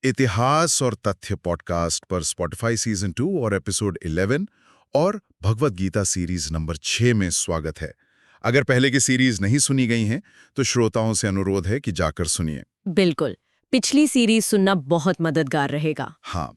इतिहास और तथ्य पॉडकास्ट पर स्पॉटिफाई सीजन 2 और एपिसोड 11 और भगवत गीता सीरीज नंबर 6 में स्वागत है। अगर पहले की सीरीज नहीं सुनी गई हैं, तो श्रोताओं से अनुरोध है कि जाकर सुनिए। बिल्कुल, पिछली सीरीज सुनना बहुत मददगार रहेगा। हाँ,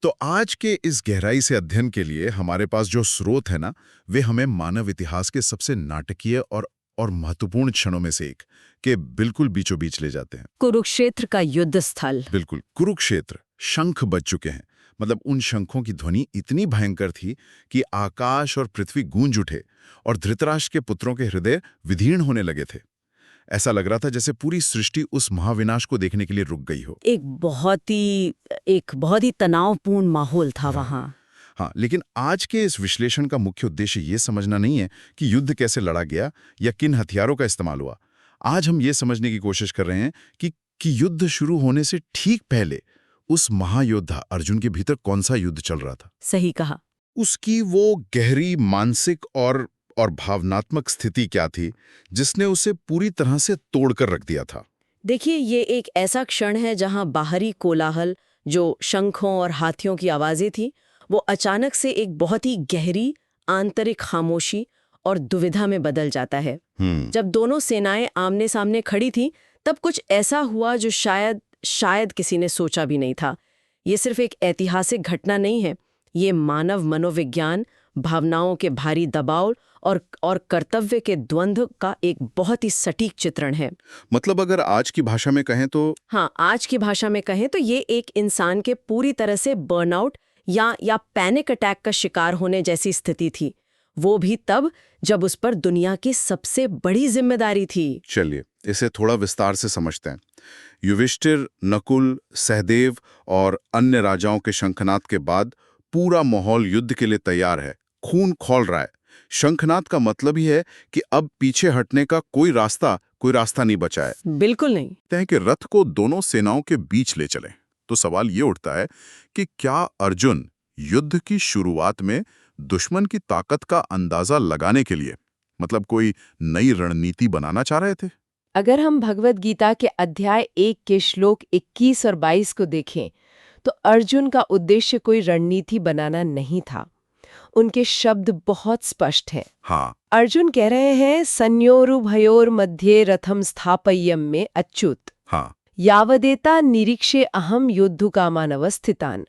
तो आज के इस गहराई से अध्ययन के लिए हमारे पास जो स्रोत है ना, वे हमें मानव इतिहास के सबसे नाटकीय और महत्वपूर्ण क्षणों में से एक के बिल्कुल बीचों बीच ले जाते हैं। कुरुक्षेत्र का युद्ध स्थल। बिल्कुल, कुरुक्षेत्र। शंख बज चुके हैं। मतलब उन शंखों की ध्वनि इतनी भयंकर थी कि आकाश और पृथ्वी गूंज उठे और धृतराष्ट्र के पुत्रों के हृदय विदीर्ण होने लगे थे। ऐसा लग रहा था जैसे पूरी सृष्टि उस महाविनाश को देखने के लिए रुक गई हो। एक बहुत ही तनावपूर्ण माहौल था वहां। हाँ, लेकिन आज के इस विश्लेषण का मुख्य उद्देश्य ये समझना नहीं है कि युद्ध कैसे लड़ा गया या किन हथियारों का इस्तेमाल हुआ। आज हम ये समझने की कोशिश कर रहे हैं कि युद्ध शुरू होने से ठीक पहले उस महायोद्धा अर्जुन के भीतर कौन सा युद्ध चल रहा था। सही कहा। उसकी वो गहरी मानसिक और भावनात्मक स्थिति क्या थी जिसने उसे पूरी तरह से तोड़कर रख दिया था। देखिए, ये एक ऐसा क्षण है जहां बाहरी कोलाहल, जो शंखों और हाथियों की आवाजें थी, वो अचानक से एक बहुत ही गहरी आंतरिक खामोशी और दुविधा में बदल जाता है। जब दोनों सेनाएं आमने सामने खड़ी थी, तब कुछ ऐसा हुआ जो शायद किसी ने सोचा भी नहीं था। ये सिर्फ एक ऐतिहासिक घटना नहीं है, ये मानव मनोविज्ञान, भावनाओं के भारी दबाव और कर्तव्य के द्वंद्व का एक बहुत ही सटीक चित्रण है। मतलब अगर आज की भाषा में कहें तो हाँ, आज की भाषा में कहें तो ये एक इंसान के पूरी तरह से बर्नआउट या पैनिक अटैक का शिकार होने जैसी स्थिति थी, वो भी तब जब उस पर दुनिया की सबसे बड़ी जिम्मेदारी थी। चलिए इसे थोड़ा विस्तार से समझते हैं। युधिष्ठिर, नकुल, सहदेव और अन्य राजाओं के शंखनाद के बाद पूरा माहौल युद्ध के लिए तैयार है। खून खौल रहा है। शंखनाद का मतलब ही है कि अब पीछे हटने का कोई रास्ता नहीं बचा है। बिल्कुल नहीं। कहते हैं कि रथ को दोनों सेनाओं के बीच ले चलें। तो सवाल ये उठता है कि क्या अर्जुन युद्ध की शुरुआत में दुश्मन की ताकत का अंदाजा लगाने के लिए मतलब कोई नई रणनीति बनाना चाह रहे थे? अगर हम भगवत गीता के अध्याय 1 के श्लोक 21 और 22 को देखें, तो अर्जुन का उद्देश्य कोई रणनीति बनाना नहीं था। उनके शब्द बहुत स्पष्ट हैं। हाँ, अर्जुन कह रहे हैं, संयोरुभयोर मध्ये रथम स्थापय्यम में अच्युत। हाँ, यावदेता निरीक्षे अहम योद्धुकामानवस्थितान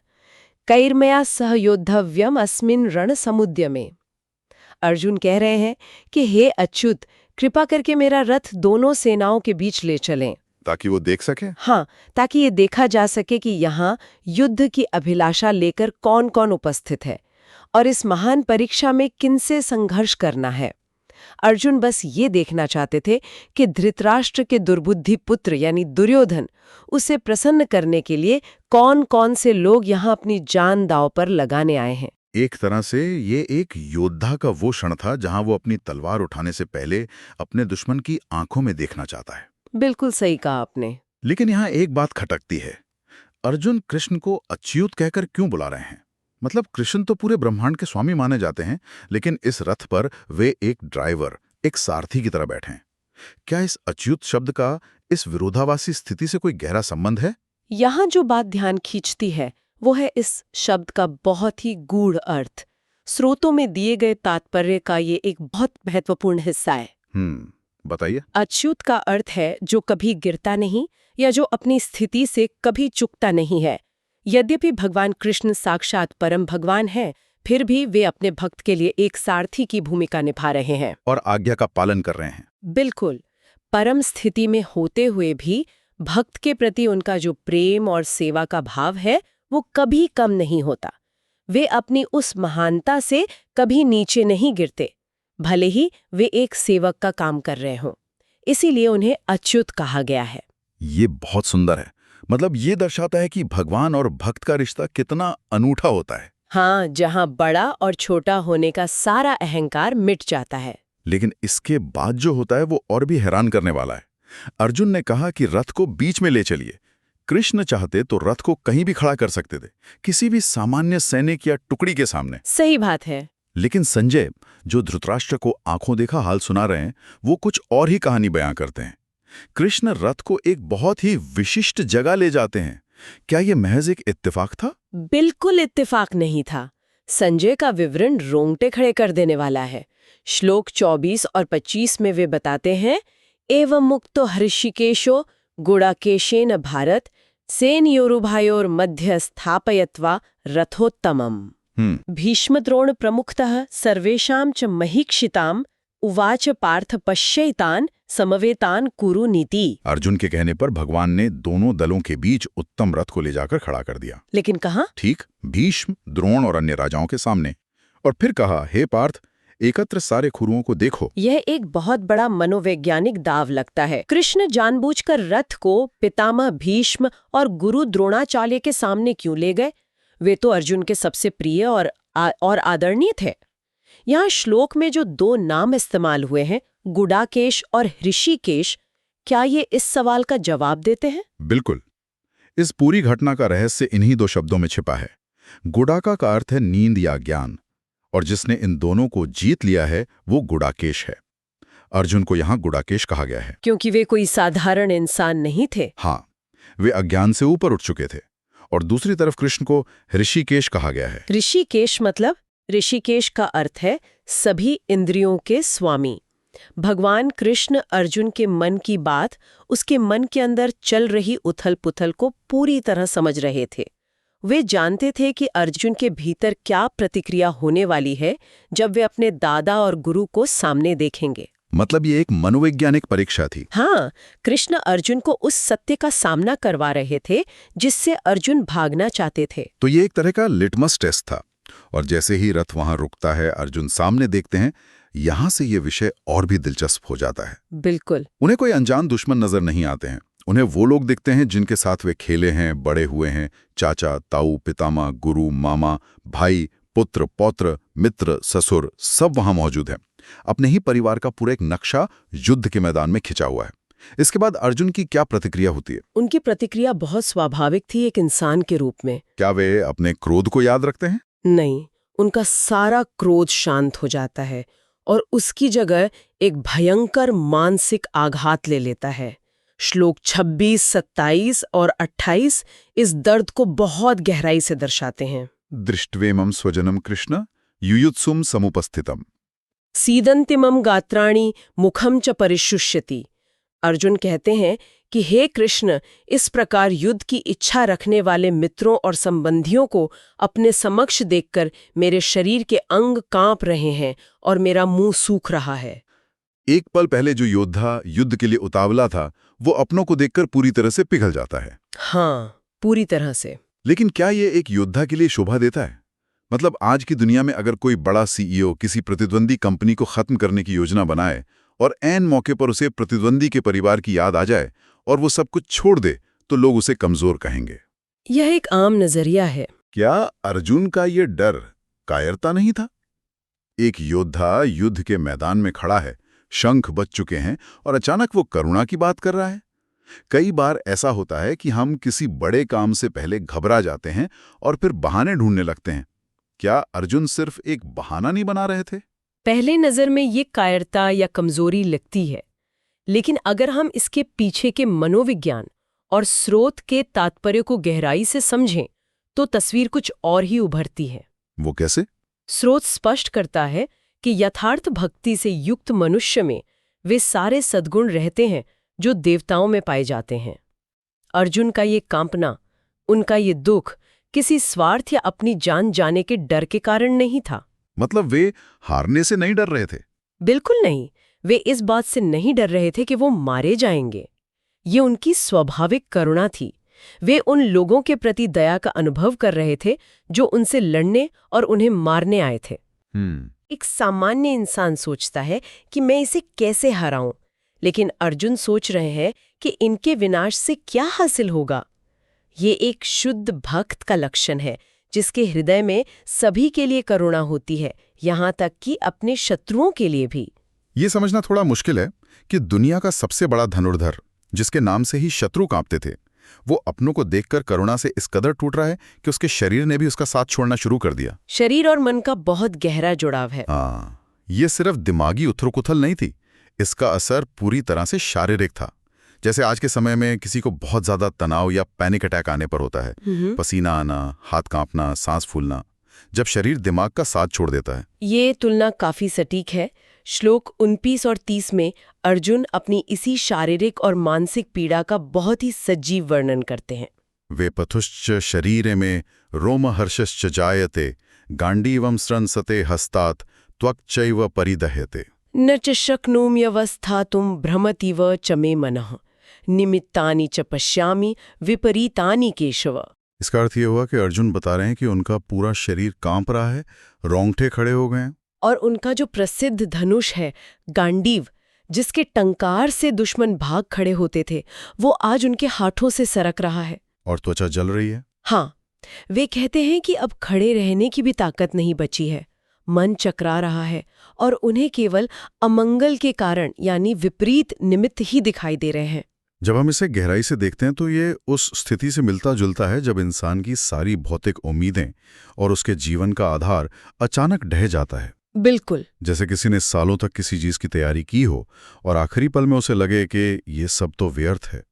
कैर्मया सह योद्धव्यम अस्मिन रण समुद्यमे। अर्जुन कह रहे हैं कि हे अच्युत, कृपा करके मेरा रथ दोनों सेनाओं के बीच ले चलें, ताकि वो देख सके। हाँ, ताकि ये देखा जा सके कि यहाँ युद्ध की अभिलाषा लेकर कौन कौन उपस्थित है और इस महान परीक्षा में किनसे संघर्ष करना है। अर्जुन बस ये देखना चाहते थे कि धृतराष्ट्र के दुर्बुद्धि पुत्र यानी दुर्योधन, उसे प्रसन्न करने के लिए कौन कौन से लोग यहाँ अपनी जान दांव पर लगाने आए हैं। एक तरह से ये एक योद्धा का वो क्षण था जहां वो अपनी तलवार उठाने से पहले अपने दुश्मन की आंखों में देखना चाहता है। बिल्कुल सही कहा आपने। लेकिन यहाँ एक बात खटकती है। अर्जुन कृष्ण को अच्युत कहकर क्यों बुला रहे हैं? मतलब कृष्ण तो पूरे ब्रह्मांड के स्वामी माने जाते हैं, लेकिन इस रथ पर वे एक ड्राइवर, एक सारथी की तरह बैठे हैं। क्या इस अच्युत शब्द का इस विरोधाभासी स्थिति से कोई गहरा संबंध है? यहाँ जो बात ध्यान खींचती है वो है इस शब्द का बहुत ही गूढ़ अर्थ। स्रोतों में दिए गए तात्पर्य का ये एक बहुत महत्वपूर्ण हिस्सा है। बताइए। अच्युत का अर्थ है जो कभी गिरता नहीं या जो अपनी स्थिति से कभी चुकता नहीं है। यद्यपि भगवान कृष्ण साक्षात परम भगवान हैं, फिर भी वे अपने भक्त के लिए एक सारथी की भूमिका निभा रहे हैं और आज्ञा का पालन कर रहे हैं। बिल्कुल। परम स्थिति में होते हुए भी भक्त के प्रति उनका जो प्रेम और सेवा का भाव है, वो कभी कम नहीं होता। वे अपनी उस महानता से कभी नीचे नहीं गिरते, भले ही वे एक सेवक का काम कर रहे हों। इसीलिए उन्हें अच्युत कहा गया है। ये बहुत सुंदर है। मतलब ये दर्शाता है कि भगवान और भक्त का रिश्ता कितना अनूठा होता है। हाँ, जहाँ बड़ा और छोटा होने का सारा अहंकार मिट जाता है। लेकिन इसके बाद जो होता है वो और भी हैरान करने वाला है। अर्जुन ने कहा कि रथ को बीच में ले चलिए। कृष्ण चाहते तो रथ को कहीं भी खड़ा कर सकते थे, किसी भी सामान्य सैनिक या टुकड़ी के सामने। सही बात है। लेकिन संजय, जो धृतराष्ट्र को आंखों देखा हाल सुना रहे हैं, वो कुछ और ही कहानी बयां करते हैं। कृष्ण रथ को एक बहुत ही विशिष्ट जगह ले जाते हैं, क्या ये महज एक इत्तेफाक था? बिल्कुल इत्तेफाक नहीं था। संजय का विवरण रोंगटे खड़े कर देने वाला है। श्लोक 24 और 25 में वे बताते हैं, एवं मुक्तो हृषिकेशो गुडाकेशेन भारत सेनयोरुभयोर मध्य स्थापयत्वा रथोत्तमम्। भीष्मद्रोण प्रमुखतः सर्वेषां च महीक्षिताम् उवाच पार्थ पश्यैतान् समवेतान् कुरु नीति। अर्जुन के कहने पर भगवान ने दोनों दलों के बीच उत्तम रथ को ले जाकर खड़ा कर दिया। लेकिन कहाँ? ठीक भीष्म, द्रोण और अन्य राजाओं के सामने। और फिर कहा, हे पार्थ, एकत्र सारे खुरुओं को देखो। यह एक बहुत बड़ा मनोवैज्ञानिक दाव लगता है। कृष्ण जानबूझकर रथ को पितामह भीष्म और गुरु द्रोणाचार्य के सामने क्यों ले गए? वे तो अर्जुन के सबसे प्रिय और आदरणीय थे। यहाँ श्लोक में जो दो नाम इस्तेमाल हुए हैं, गुडाकेश और ऋषिकेश, क्या ये इस सवाल का जवाब देते हैं? बिल्कुल। इस पूरी घटना का रहस्य इन्हीं दो शब्दों में छिपा है। गुडाका का अर्थ है नींद या ज्ञान, और जिसने इन दोनों को जीत लिया है वो गुडाकेश है। अर्जुन को यहाँ गुडाकेश कहा गया है क्योंकि वे कोई साधारण इंसान नहीं थे। हाँ, वे अज्ञान से ऊपर उठ चुके थे। और दूसरी तरफ कृष्ण को ऋषिकेश कहा गया है। ऋषिकेश मतलब? ऋषिकेश का अर्थ है सभी इंद्रियों के स्वामी। भगवान कृष्ण अर्जुन के मन की बात, उसके मन के अंदर चल रही उथल पुथल को पूरी तरह समझ रहे थे। वे जानते थे कि अर्जुन के भीतर क्या प्रतिक्रिया होने वाली है जब वे अपने दादा और गुरु को सामने देखेंगे। मतलब ये एक मनोवैज्ञानिक परीक्षा थी। हाँ, कृष्ण अर्जुन को उस सत्य का सामना करवा रहे थे जिससे अर्जुन भागना चाहते थे। तो ये एक तरह का लिटमस टेस्ट था। और जैसे ही रथ वहां रुकता है, अर्जुन सामने देखते हैं, यहां से ये विषय और भी दिलचस्प हो जाता है। बिल्कुल। उन्हें कोई अनजान दुश्मन नजर नहीं आते हैं। उन्हें वो लोग दिखते हैं जिनके साथ वे खेले हैं, बड़े हुए हैं। चाचा, ताऊ, पितामह, गुरु, मामा, भाई, पुत्र, पौत्र, मित्र, ससुर, सब वहां मौजूद हैं। अपने ही परिवार का पूरा एक नक्शा युद्ध के मैदान में खिंचा हुआ है। इसके बाद अर्जुन की क्या प्रतिक्रिया होती है? उनकी प्रतिक्रिया बहुत स्वाभाविक थी, एक इंसान के रूप में। क्या वे अपने क्रोध को याद रखते हैं? नहीं, उनका सारा क्रोध शांत हो जाता है और उसकी जगह एक भयंकर मानसिक आघात ले लेता है। श्लोक 26, 27 और 28 इस दर्द को बहुत गहराई से दर्शाते हैं। दृष्ट्वेमं स्वजनम कृष्ण युयुत्सुम समुपस्थितम सीदंतिमम गात्राणि मुखम च परिशुष्यति। अर्जुन कहते हैं कि हे कृष्ण, इस प्रकार युद्ध की इच्छा रखने वाले मित्रों और संबंधियों को अपने समक्ष देखकर मेरे शरीर के अंग कांप रहे हैं और मेरा मुंह सूख रहा है। एक पल पहले जो योद्धा युद्ध के लिए उतावला था, वो अपनों को देखकर पूरी तरह से पिघल जाता है। हाँ, पूरी तरह से। लेकिन क्या ये एक योद्धा के लिए शोभा देता है? मतलब आज की दुनिया में अगर कोई बड़ा सीईओ किसी प्रतिद्वंदी कंपनी को खत्म करने की योजना बनाए और ऐन मौके पर उसे प्रतिद्वंदी के परिवार की याद आ जाए और वो सब कुछ छोड़ दे, तो लोग उसे कमजोर कहेंगे। यह एक आम नजरिया है। क्या अर्जुन का ये डर कायरता नहीं था? एक योद्धा युद्ध के मैदान में खड़ा है, शंख बज चुके हैं और अचानक वो करुणा की बात कर रहा है। कई बार ऐसा होता है कि हम किसी बड़े काम से पहले घबरा जाते हैं और फिर बहाने ढूंढने लगते हैं। क्या अर्जुन सिर्फ एक बहाना नहीं बना रहे थे? पहले नजर में ये कायरता या कमजोरी लगती है, लेकिन अगर हम इसके पीछे के मनोविज्ञान और स्रोत के तात्पर्य को गहराई से समझें, तो तस्वीर कुछ और ही उभरती है। वो कैसे? स्रोत स्पष्ट करता है कि यथार्थ भक्ति से युक्त मनुष्य में वे सारे सद्गुण रहते हैं जो देवताओं में पाए जाते हैं। अर्जुन का ये कांपना, उनका ये दुख किसी स्वार्थ या अपनी जान जाने के डर के कारण नहीं था। मतलब वे हारने से नहीं डर रहे थे? बिल्कुल नहीं। वे इस बात से नहीं डर रहे थे कि वो मारे जाएंगे। ये उनकी स्वाभाविक करुणा थी। वे उन लोगों के प्रति दया का अनुभव कर रहे थे जो उनसे लड़ने और उन्हें मारने आए थे। एक सामान्य इंसान सोचता है कि मैं इसे कैसे हराऊं, लेकिन अर्जुन सोच रहे हैं कि इनके विनाश से क्या हासिल होगा। ये एक शुद्ध भक्त का लक्षण है, जिसके हृदय में सभी के लिए करुणा होती है, यहाँ तक कि अपने शत्रुओं के लिए भी। ये समझना थोड़ा मुश्किल है कि दुनिया का सबसे बड़ा धनुर्धर, जिसके नाम से ही शत्रु कांपते थे, वो अपनों को देखकर करुणा से इस कदर टूट रहा है कि उसके शरीर ने भी उसका साथ छोड़ना शुरू कर दिया। शरीर और मन का बहुत गहरा जुड़ाव है। हाँ, ये सिर्फ दिमागी उथल-पुथल नहीं थी, इसका असर पूरी तरह से शारीरिक था। जैसे आज के समय में किसी को बहुत ज्यादा तनाव या पैनिक अटैक आने पर होता है, पसीना आना, हाथ कांपना, सांस फूलना, जब शरीर दिमाग का साथ छोड़ देता है। ये तुलना काफी सटीक है। श्लोक 29 और 30 में अर्जुन अपनी इसी शारीरिक और मानसिक पीड़ा का बहुत ही सजीव वर्णन करते हैं। वे पथुश्च शरीरे में रोमहर्षश्च जायते गांडीवं स्रंसते हस्तात् त्वक्चैव परिदह्यते। न च शक्नोम्यवस्थातुं भ्रमतीव च मे मनः निमित्तानि च पश्यामि विपरीतानि केशव। इसका अर्थ ये हुआ कि अर्जुन बता रहे हैं कि उनका पूरा शरीर कांप रहा है, रोंगटे खड़े हो गए हैं। और उनका जो प्रसिद्ध धनुष है गांडीव, जिसके टंकार से दुश्मन भाग खड़े होते थे, वो आज उनके हाथों से सरक रहा है। और त्वचा जल रही है। हाँ, वे कहते हैं कि अब खड़े रहने की भी ताकत नहीं बची है। मन चकरा रहा है और उन्हें केवल अमंगल के कारण यानी विपरीत निमित्त ही दिखाई दे रहे हैं। जब हम इसे गहराई से देखते हैं तो ये उस स्थिति से मिलता जुलता है जब इंसान की सारी भौतिक उम्मीदें और उसके जीवन का आधार अचानक ढह जाता है। बिल्कुल। जैसे किसी ने सालों तक किसी चीज की तैयारी की हो और आखिरी पल में उसे लगे कि ये सब तो व्यर्थ है।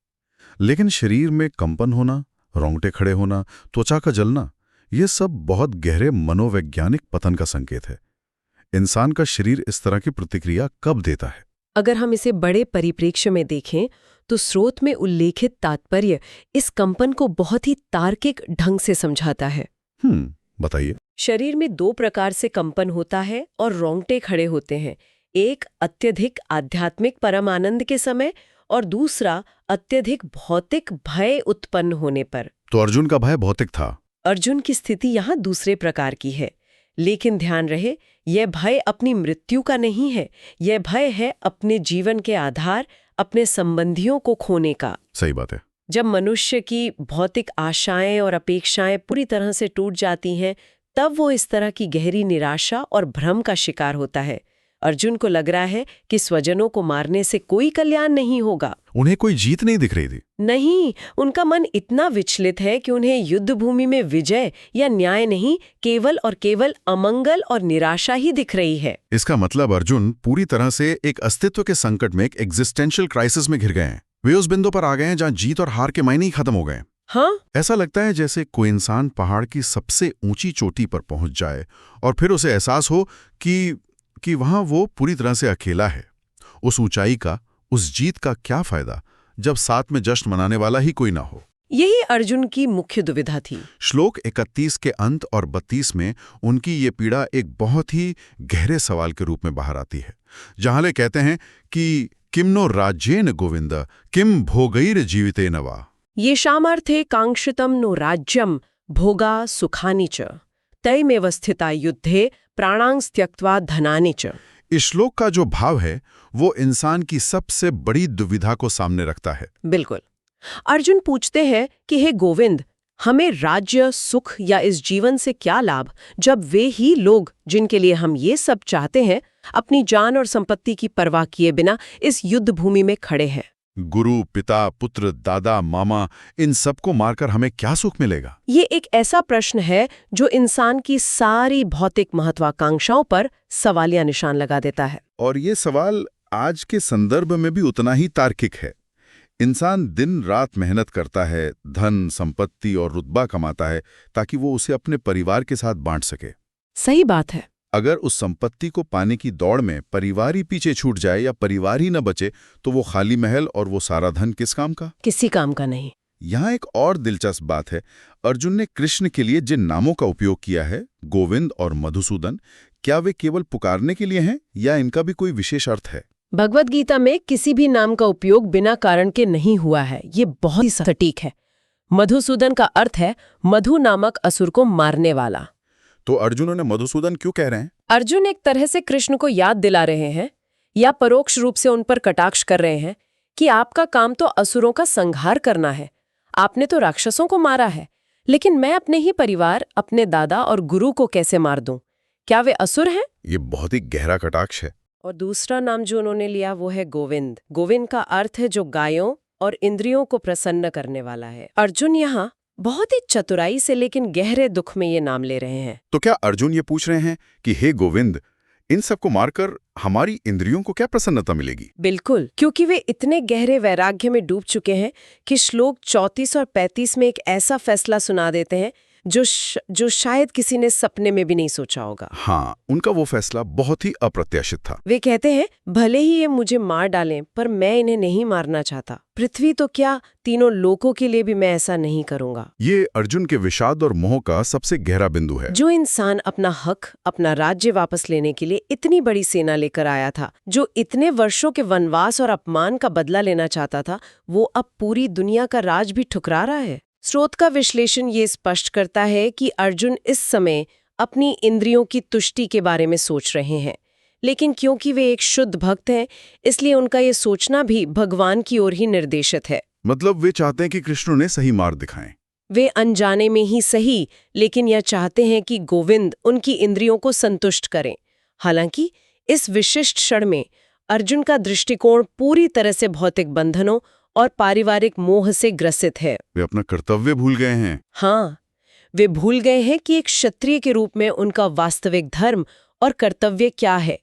लेकिन शरीर में कंपन होना, रोंगटे खड़े होना, त्वचा का जलना, ये सब बहुत गहरे मनोवैज्ञानिक पतन का संकेत है। इंसान का शरीर इस तरह की प्रतिक्रिया कब देता है? अगर हम इसे बड़े परिप्रेक्ष्य में देखें तो स्रोत में उल्लेखित तात्पर्य इस कंपन को बहुत ही तार्किक ढंग से समझाता है। बताइए। शरीर में दो प्रकार से कंपन होता है और रोंगटे खड़े होते हैं। एक अत्यधिक आध्यात्मिक परम आनंद के समय और दूसरा अत्यधिक भौतिक भय उत्पन्न होने पर। तो अर्जुन का भय भौतिक था। अर्जुन की स्थिति यहाँ दूसरे प्रकार की है, लेकिन ध्यान रहे यह भय अपनी मृत्यु का नहीं है। यह भय है अपने जीवन के आधार, अपने संबंधियों को खोने का। सही बात है। जब मनुष्य की भौतिक आशाएं और अपेक्षाएं पूरी तरह से टूट जाती हैं, तब वो इस तरह की गहरी निराशा और भ्रम का शिकार होता है। अर्जुन को लग रहा है कि स्वजनों को मारने से कोई कल्याण नहीं होगा। उन्हें कोई जीत नहीं दिख रही थी। नहीं, उनका मन इतना विचलित है कि उन्हें युद्ध भूमि में विजय या न्याय नहीं, केवल और केवल अमंगल और निराशा ही दिख रही है। इसका मतलब अर्जुन पूरी तरह से एक अस्तित्व के संकट में, एक एग्जिस्टेंशियल क्राइसिस में घिर गए हैं। वे उस बिंदु पर आ गए हैं जहां जीत और हार के मायने ही खत्म हो गए। हाँ, ऐसा लगता है जैसे कोई इंसान पहाड़ की सबसे ऊंची चोटी पर पहुंच जाए और फिर उसे एहसास हो कि वहां वो पूरी तरह से अकेला है। उस ऊंचाई का, उस जीत का क्या फायदा जब साथ में जश्न मनाने वाला ही कोई ना हो? यही अर्जुन की मुख्य दुविधा थी। श्लोक 31 के अंत और 32 में उनकी ये पीड़ा एक बहुत ही गहरे सवाल के रूप में बाहर आती है, जहां ले कहते हैं कि किम नो राज्येन गोविंद किम भोगैर जीवितेन वा। ये सामर्थे कांक्षितम नो राज्यम भोगा सुखानि च तैमेव स्थिता युद्धे प्राणांस त्यक्त्वा धनानि च। इस श्लोक का जो भाव है वो इंसान की सबसे बड़ी दुविधा को सामने रखता है। बिल्कुल। अर्जुन पूछते हैं कि हे गोविंद, हमें राज्य, सुख या इस जीवन से क्या लाभ जब वे ही लोग जिनके लिए हम ये सब चाहते हैं अपनी जान और संपत्ति की परवाह किए बिना इस युद्ध भूमि में खड़े हैं। गुरु, पिता, पुत्र, दादा, मामा, इन सबको मारकर हमें क्या सुख मिलेगा? ये एक ऐसा प्रश्न है जो इंसान की सारी भौतिक महत्वाकांक्षाओं पर सवालिया निशान लगा देता है। और ये सवाल आज के संदर्भ में भी उतना ही तार्किक है। इंसान दिन रात मेहनत करता है, धन, संपत्ति और रुतबा कमाता है ताकि वो उसे अपने परिवार के साथ बांट सके। सही बात है। अगर उस संपत्ति को पाने की दौड़ में परिवार ही पीछे छूट जाए या परिवार ही न बचे तो वो खाली महल और वो सारा धन किस काम का? किसी काम का नहीं। यहाँ एक और दिलचस्प बात है, अर्जुन ने कृष्ण के लिए जिन नामों का उपयोग किया है, गोविंद और मधुसूदन, क्या वे केवल पुकारने के लिए हैं या इनका भी कोई विशेष अर्थ है? भगवद गीता में किसी भी नाम का उपयोग बिना कारण के नहीं हुआ है। ये बहुत ही सटीक है। मधुसूदन का अर्थ है मधु नामक असुर को मारने वाला। तो अर्जुन ने मधुसूदन क्यों कह रहे हैं? अर्जुन एक तरह से कृष्ण को याद दिला रहे हैं या परोक्ष रूप से उन पर कटाक्ष कर रहे हैं कि आपका काम तो असुरों का संहार करना है। आपने तो राक्षसों को मारा है, लेकिन मैं अपने ही परिवार, अपने दादा और गुरु को कैसे मार दूं? क्या वे असुर हैं? ये बहुत ही गहरा कटाक्ष है। और दूसरा नाम जो उन्होंने लिया वो है गोविंद। गोविंद का अर्थ है जो गायों और इंद्रियों को प्रसन्न करने वाला है। अर्जुन यहाँ बहुत ही चतुराई से लेकिन गहरे दुख में ये नाम ले रहे हैं। तो क्या अर्जुन ये पूछ रहे हैं कि हे गोविंद, इन सबको मारकर हमारी इंद्रियों को क्या प्रसन्नता मिलेगी? बिल्कुल, क्योंकि वे इतने गहरे वैराग्य में डूब चुके हैं कि श्लोक 34 और 35 में एक ऐसा फैसला सुना देते हैं जो शायद किसी ने सपने में भी नहीं सोचा होगा। हाँ, उनका वो फैसला बहुत ही अप्रत्याशित था। वे कहते हैं, भले ही ये मुझे मार डालें, पर मैं इन्हें नहीं मारना चाहता। पृथ्वी तो क्या, तीनों लोकों के लिए भी मैं ऐसा नहीं करूंगा। ये अर्जुन के विषाद और मोह का सबसे गहरा बिंदु है। जो इंसान अपना हक, अपना राज्य वापस लेने के लिए इतनी बड़ी सेना लेकर आया था, जो इतने वर्षों के वनवास और अपमान का बदला लेना चाहता था, वो अब पूरी दुनिया का राज भी ठुकरा रहा है। स्रोत का विश्लेषण ये स्पष्ट करता है कि अर्जुन इस समय अपनी इंद्रियों की तुष्टि के बारे में सोच रहे हैं, लेकिन क्योंकि वे एक शुद्ध भक्त हैं, इसलिए उनका ये सोचना भी भगवान की ओर ही निर्देशित है। मतलब वे चाहते हैं कि कृष्ण उन्हें सही मार्ग दिखाएं। वे अनजाने में ही सही, लेकिन यह चाहते हैं कि गोविंद उनकी इंद्रियों को संतुष्ट करें। हालांकि इस विशिष्ट क्षण में अर्जुन का दृष्टिकोण पूरी तरह से भौतिक बंधनों और पारिवारिक मोह से ग्रसित है। वे अपना कर्तव्य भूल गए हैं। हाँ, वे भूल गए हैं कि एक क्षत्रिय के रूप में उनका वास्तविक धर्म और कर्तव्य क्या है।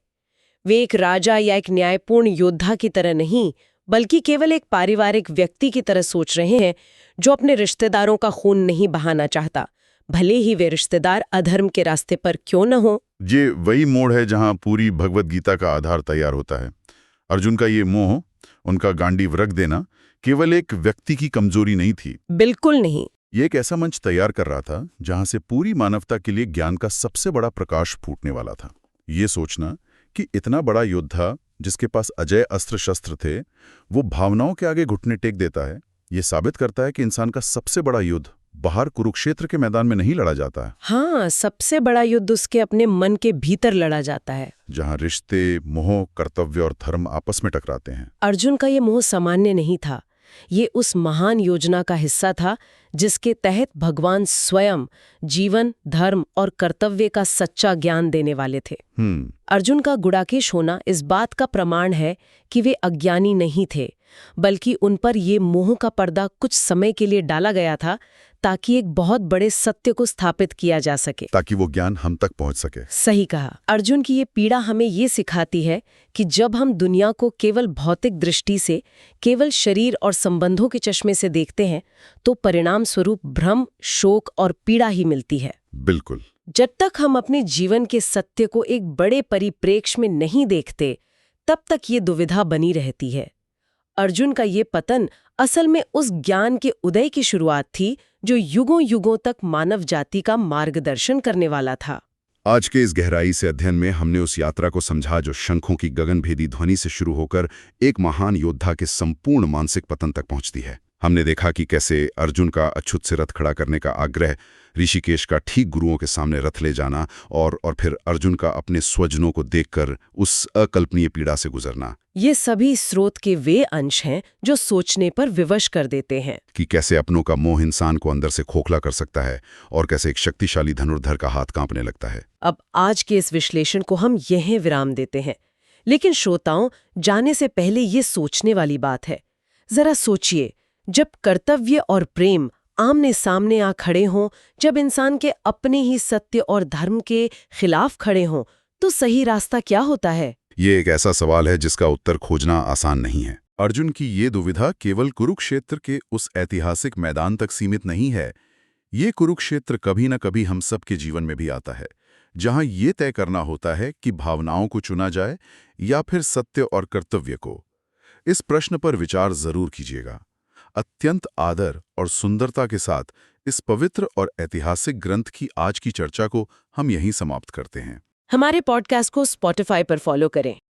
वे एक राजा या एक न्यायपूर्ण योद्धा की तरह नहीं, बल्कि केवल एक पारिवारिक व्यक्ति की तरह सोच रहे हैं, जो अपने रिश्तेदारों का खून नहीं बहाना चाहता, भले ही वे रिश्तेदार अधर्म के रास्ते पर क्यों न हो। ये वही मोड़ है जहां पूरी भगवत गीता का आधार तैयार होता है। अर्जुन का ये मोह, उनका गांडीव रख देना, केवल एक व्यक्ति की कमजोरी नहीं थी। बिल्कुल नहीं। ये एक ऐसा मंच तैयार कर रहा था जहां से पूरी मानवता के लिए ज्ञान का सबसे बड़ा प्रकाश फूटने वाला था। ये सोचना कि इतना बड़ा योद्धा जिसके पास अजय अस्त्र शस्त्र थे, वो भावनाओं के आगे घुटने टेक देता है, ये साबित करता है कि इंसान का सबसे बड़ा युद्ध बाहर कुरुक्षेत्र के मैदान में नहीं लड़ा जाता है। हाँ, सबसे बड़ा युद्ध उसके अपने मन के भीतर लड़ा जाता है, जहां रिश्ते, मोह, कर्तव्य और धर्म आपस में टकराते हैं। अर्जुन का ये मोह सामान्य नहीं था। ये उस महान योजना का हिस्सा था जिसके तहत भगवान स्वयं जीवन, धर्म और कर्तव्य का सच्चा ज्ञान देने वाले थे। अर्जुन का गुडाकेश होना इस बात का प्रमाण है कि वे अज्ञानी नहीं थे, बल्कि उन पर ये मोह का पर्दा कुछ समय के लिए डाला गया था, ताकि एक बहुत बड़े सत्य को स्थापित किया जा सके, ताकि वो ज्ञान हम तक पहुंच सके। सही कहा। अर्जुन की ये पीड़ा हमें ये सिखाती है कि जब हम दुनिया को केवल भौतिक दृष्टि से, केवल शरीर और संबंधों के चश्मे से देखते हैं, तो परिणाम स्वरूप भ्रम, शोक और पीड़ा ही मिलती है। बिल्कुल। जब तक हम अपने जीवन के सत्य को एक बड़े परिप्रेक्ष्य में नहीं देखते, तब तक ये दुविधा बनी रहती है। अर्जुन का ये पतन असल में उस ज्ञान के उदय की शुरुआत थी जो युगों युगों तक मानव जाति का मार्गदर्शन करने वाला था। आज के इस गहराई से अध्ययन में हमने उस यात्रा को समझा जो शंखों की गगनभेदी ध्वनि से शुरू होकर एक महान योद्धा के संपूर्ण मानसिक पतन तक पहुंचती है। हमने देखा कि कैसे अर्जुन का अछूत से रथ खड़ा करने का आग्रह, ऋषिकेश का ठीक गुरुओं के सामने रथ ले जाना और फिर अर्जुन का अपने स्वजनों को देखकर उस अकल्पनीय पीड़ा से गुजरना, ये सभी स्रोत के वे अंश हैं जो सोचने पर विवश कर देते हैं कि कैसे अपनों का मोह इंसान को अंदर से खोखला कर सकता है और कैसे एक शक्तिशाली धनुर्धर का हाथ कांपने लगता है। अब आज के इस विश्लेषण को हम यहीं विराम देते हैं, लेकिन श्रोताओं, जाने से पहले ये सोचने वाली बात है। जरा सोचिए, जब कर्तव्य और प्रेम आमने सामने आ खड़े हों, जब इंसान के अपने ही सत्य और धर्म के खिलाफ खड़े हों, तो सही रास्ता क्या होता है? ये एक ऐसा सवाल है जिसका उत्तर खोजना आसान नहीं है। अर्जुन की ये दुविधा केवल कुरुक्षेत्र के उस ऐतिहासिक मैदान तक सीमित नहीं है। ये कुरुक्षेत्र कभी न कभी हम सब के जीवन में भी आता है, जहां ये तय करना होता है कि भावनाओं को चुना जाए या फिर सत्य और कर्तव्य को। इस प्रश्न पर विचार जरूर कीजिएगा। अत्यंत आदर और सुंदरता के साथ इस पवित्र और ऐतिहासिक ग्रंथ की आज की चर्चा को हम यहीं समाप्त करते हैं। हमारे पॉडकास्ट को स्पॉटिफाई पर फॉलो करें,